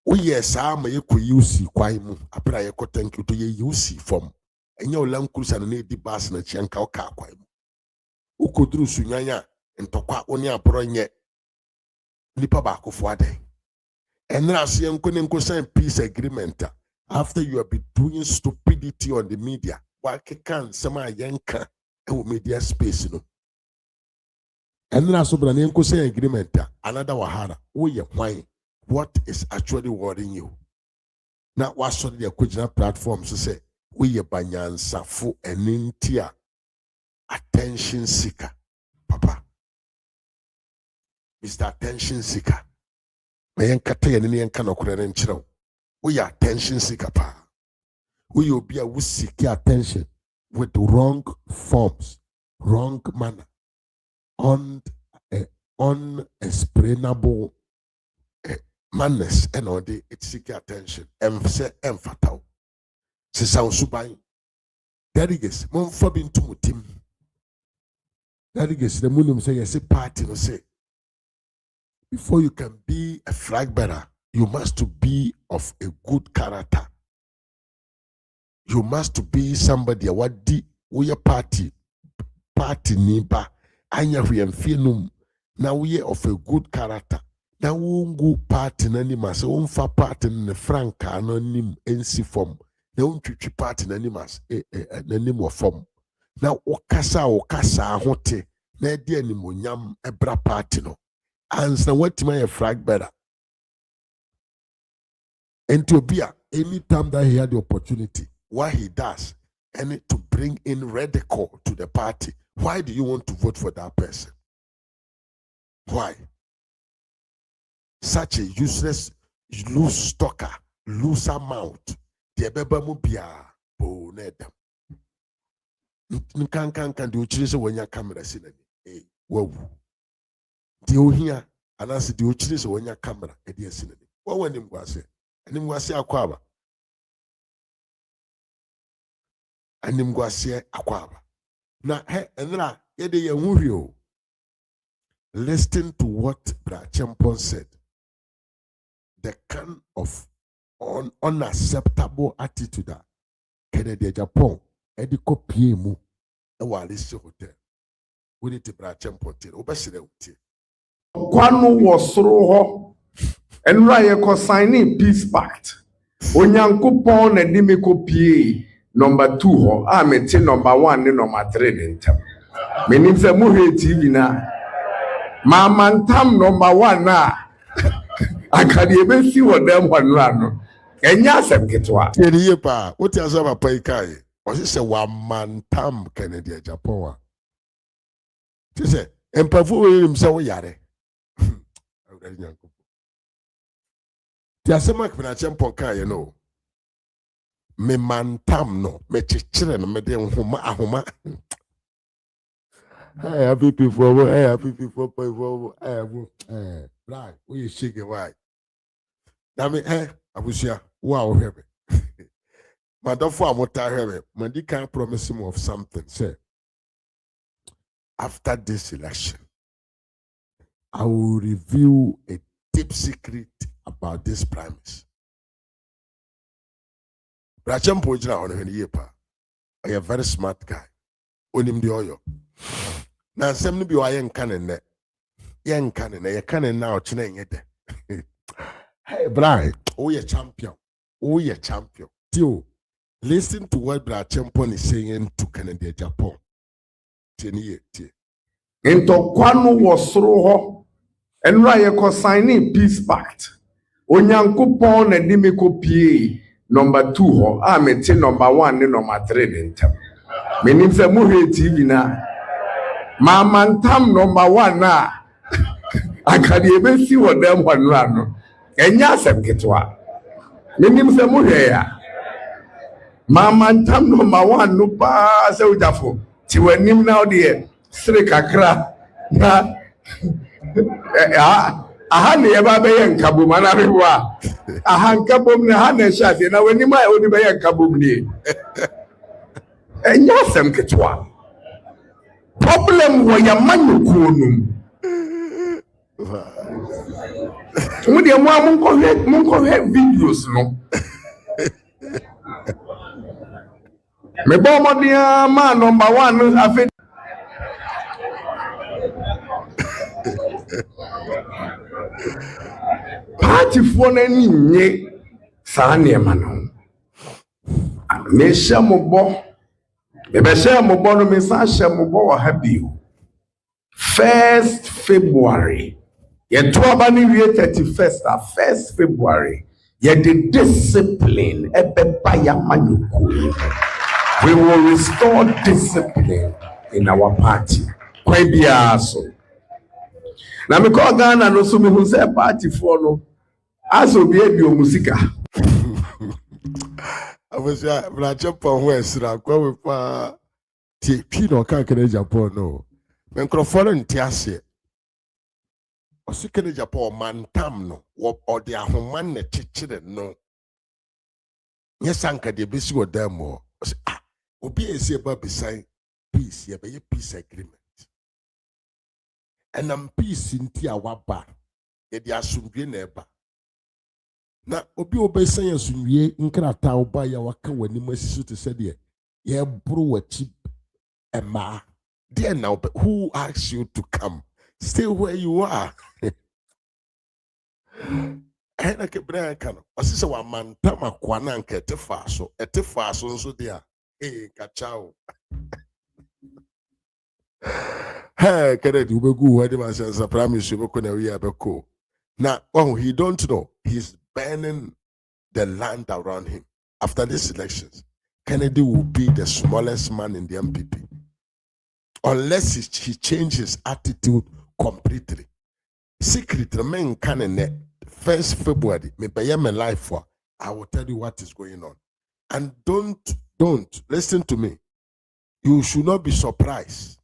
o ye saa ma ye koyi usi kwai mu apra ye ko thank you to ye usi from enya olankrusa na edi bas na chianka o ka kwai mu ukoduru sunyanya ntokwa oni aporo nye nipa ba akofo aden enra so ye nko ne nko sign peace agreement after you have been doing stupidity on the media. Wakekan sama yanka e media space no. And then also brand nko say agreement another wahara. We why what is actually worrying you? Now what so the kwagina platforms say we banyansa fo enintia attention seeker. Papa. Mr. Attention seeker. Mayanka te ni yanka no kure nchiro. We attention seeker pa. We will be a seek attention with wrong forms, wrong manner, unexplainable manners, and all the it seek attention. Say fatal. Se sound subai. Delegates, mon fobin to mutim. Delegates, the munum say yes, a party no say. Before you can be a flag bearer, you must be of a good character. You must be somebody what di we party niba anya hwemfienum na we of a good character na wongu party nanimas wonfa party ne franka anonim ensi form na wontwitwi party nanimas nanim of form na okasa ahote na di animonyam ebra party no ansa watima ye flag bearer Ethiopia anytime that he had the opportunity what he does and to bring in ridicule to the party. Why do you want to vote for that person? Why? Such a useless, loose stalker, loose amount. The beba mubia bo nedam. Nkankan do chise when your camera sinani. Eh, wow. The ohia anasi the chise when your camera edi sinani. What when him was say? And him was say akwaba. Anim gwase akwaba na enra yede ye hurio. Listen to what Brachempon said. The kind of unacceptable attitude that Kennedy Japan ediko pie mu e wa lisi hotel we need to Brachempon te obesere uti kwanu wosoro ho enra ye ko sign peace pact onyankopon na di me ko pie number 2 ho a meti number 1 ni number 3 ni ntam menim se mu hwe TV na mama ntam number 1 na akade ebe si wodam hwanra no enya asem ketwa teriye pa oti azaba pa ikai o se wa mantam Kennedy Japan wa ti se empafu we nim se wo yare ti asema kpina chempon kai no me mantam no me chichire no me de ahoma hey happy people right we shake it right na me abusia wow hebe madafo amota hebe mandi can promise him of something say after this election I will reveal a deep secret about this premise. Brachem Pojina on a yepa. I a very smart guy. Onim the oil. Now, some be a young cannon. Young cannon, a cannon now, chinning it. Hey, Brian, oh, you're champion. Oh, you're champion. Tio, listen to what Brachem Pon is saying to Canada, Japan. 10 years. Ntɔkwano wɔ soro hɔ ɛnura yɛkɔ signing peace pact onyankopɔn na de me kɔpie number 2 hɔ a mete number 1 ne number 3 ne ntam menim sɛ mohwɛ tv na mama ntam number 1 na akade ebesi wɔ dɛm hɔ nura no ɛnya asɛm ketewa menim sɛ mohwɛ ya mama ntam number 1 no paa sɛ ojafo ti wanim na ɔde sere kakra na aha ne yeba be yen kabom ana rewa aha nkabom na ha na hya na wani ma oni be yen kabom ni enya sem ketwa problem wo ya manyuko num mu de mun ko videos no me bo mo dia ma number 1 no afi party for any nye saa nneɛma no me hyɛ mo bɔ me bɛ hyɛ mo bɔ no me san hyɛ mo bɔ wɔ ha bio 1st February yɛ to aba ne wie 31st a 1st February yɛ the discipline ɛbɛba ya manyoko we will restore discipline in our party kwa bia so na me call Ghana no so me hu say party for no aso bi ebi omusika Abusia Brachem Pon ho esra kwa we pa ti pi no kan kene Japan no me nkrofo nti ase osikene Japan mantam no wo de ahoman na chichire no yesanka de besi wo dam o obi esi ba besai peace ye be peace agreement. And I'm peace in tia waba. Yedi asumdwe na eba. Na obi obesan asumdwe nkrata oba ya waka wani masisu te se de ye bro wachi ema. There now, who asked you to come? Stay where you are. Ena ke bra kan. Osise wa mantama kwana nke etefa so nso dia. Kachao. Hey, Kennedy, we go where the man says, I promise you, we go. Now, oh, he don't know. He's burning the land around him. After these elections, Kennedy will be the smallest man in the MPP. Unless he changes his attitude completely. Secret remain canon 1st February, me pay my life for. I will tell you what is going on. And don't listen to me. You should not be surprised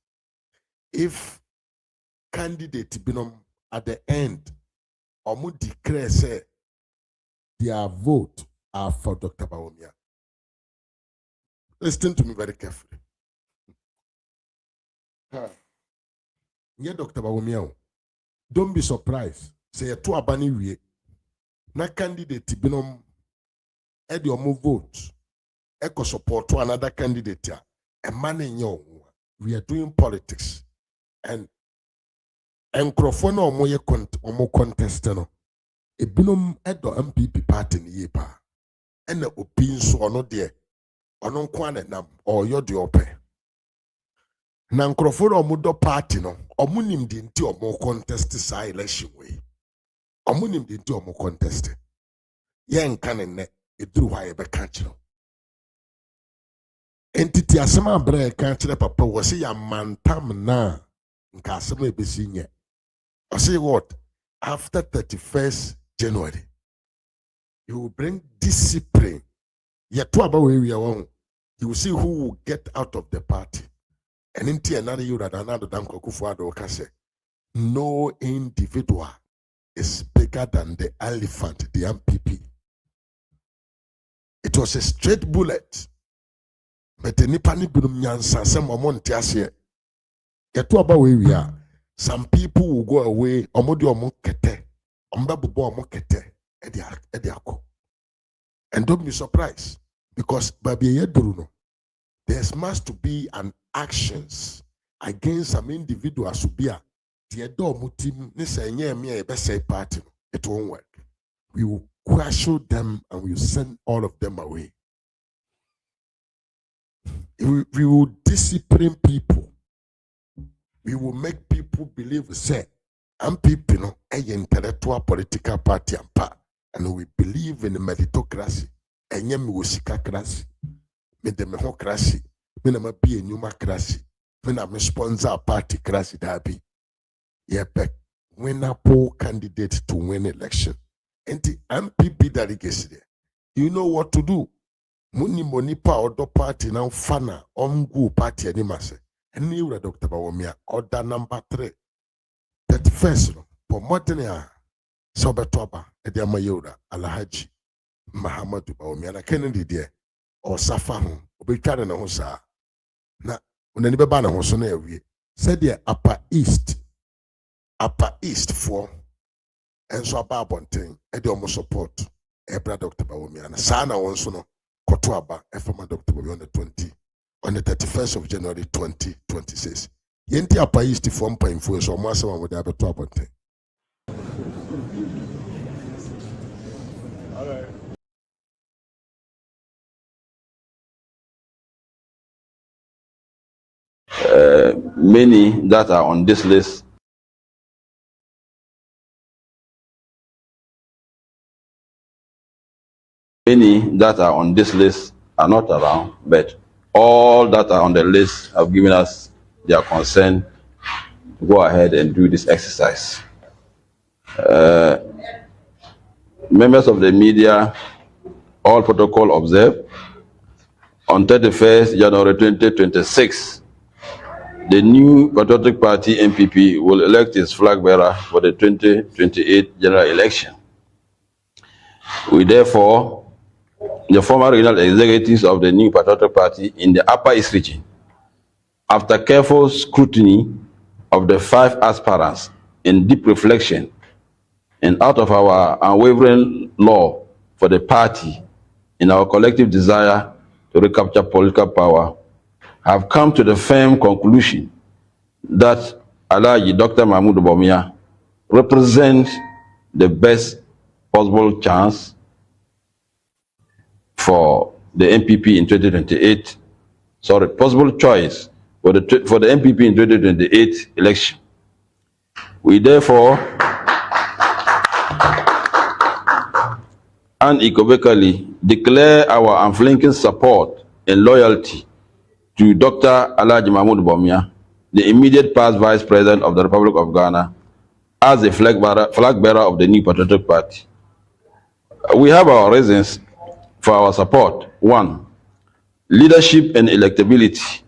if candidate binom at the end omu declare say their vote are for Dr. Bawumia. Listen to me very carefully. Yeah, Dr. Bawumia, don't be surprised. Say to abani wie na candidate binom e de omu vote e ko support to another candidate ya e man in your we are doing politics. And nkrofo na omo contest no ebinom edo MPP party ni yepa ena obi nso ono de ono nko anam oyo de ope na nkrofo na omo do party no omo nim de nti omo contest sa election we omo nim de nti omo contest ye nka ne eduru ha ye be ka kiro entity asema bra ka kire papa wo se ya mantam na Nkasema ebesinye. I say what? After 31st January, you will bring discipline. Yet about where we are, you will see who will get out of the party. And in another you that another Danko Kufuado can say, no individual is big bigger than the elephant, the MPP. It was a straight bullet. But the Nipani Binum Yansa, some amount tiasie. Yetu aba we are. Some people will go away, omodi omo kete, ombabubo omo kete, ediako. And don't be surprised, because baby yeduruno, there must be an actions against some individuals who be a the mutim nisenye me a best party. It won't work. We will question them and we will send all of them away. We will discipline people. We will make people believe, say, and people know a intellectual political party and we believe in the meritocracy. And yet we will seek a crazy. Me the mehocracy. Me na be a numacracy. Me na me sponsor party crazy dabi. Yep, winner poll candidate to win election. And the MPP delegates there. You know what to do. Muni monipa odo party now fana omgu party animase. And you Dr. Bawumia order number 3. 31st no. For modern Sobetoba Ediama Yoda Alhaji Muhammadu Bawumia na Kennedy there or Safahu obitware na ho saa. Na unani beba na ho so na ewie. Said there Upper East for and so about one thing, Addo support Ebra Dr. Bawumia and Sana also no Kotuaba, former Dr. Bawumia on the 31st of January 2026. Yenti Upper East for 1.4 so almost one with the other 12 one thing. Many that are on this list are not around, but all that are on the list have given us their consent to go ahead and do this exercise. Members of the media, all protocol observed. On 31st January 2026, the new Patriotic Party MPP will elect its flag bearer for the 2028 general election. We therefore, the former regional executives of the new Patriotic Party in the Upper East region, after careful scrutiny of the 5 aspirants in deep reflection and out of our unwavering love for the party in our collective desire to recapture political power, have come to the firm conclusion that Alhaji Dr. Mahmoud Bawumia represents the best possible chance for the MPP in 2028, possible choice for the MPP in 2028 election. We therefore unequivocally declare our unflinching support and loyalty to Dr. Alhaji Mahmoud Bawumia, the immediate past Vice President of the Republic of Ghana, as the flag bearer of the new Patriotic Party. We have our reasons for our support. 1, leadership and electability.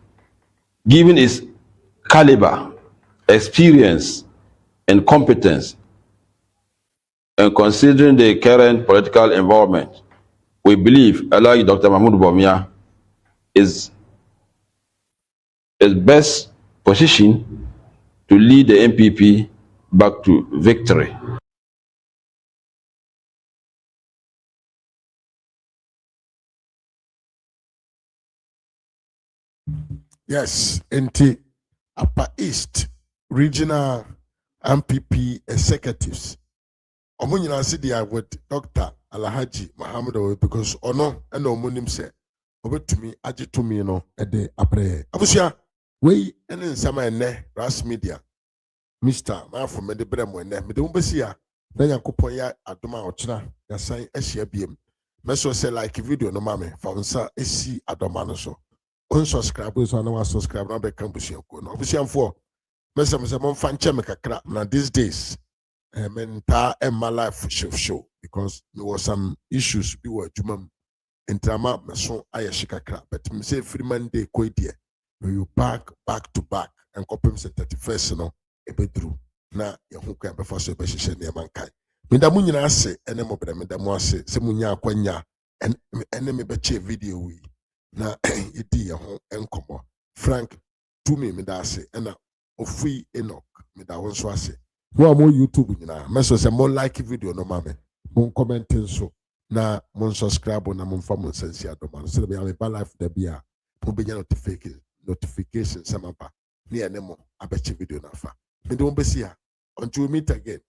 Given his caliber, experience, and competence, and considering the current political environment, we believe Alhaji Dr. Mahmoud Bawumia is best positioned to lead the MPP back to victory. Yes, NT Upper East Regional MPP executives. Omunyina see there with Dr. Alhaji Muhammad because ono and omunim say obetumi agitumi no ede abre. Abusia we ene nsama ene ras media. Mr. Mafo me de bremo ene me de umbesia na Yakopon ya adoma ochina ya san ehia biem. Meso say like video no mame fa unsa esi adoma no so. Unsubscribe so na subscribe na be campus yako no. Obusia mfo meso mo fan cheme kakra na these days. Menta my life show because there was some issues we were jumam and drama mason ayashikakra but me say free Monday ko die we back to back and copy me 31st no ebedru na ye hu kan be for so be hye ne mankai meda mu nyina ase ene mo bere meda mu ase se munya akwanya ene me beche video wi na edi ye ho enkomo Frank tumi meda ase ena ofui Enoch meda ho nso ase wo am YouTube nyina meso se mo like video no mame mo comment nso na mo subscribe na mo mfa mo sensi adoma so be am ba life da bia mo be notification samapa ni ene mo abeche video na fa mede mo besia until we meet again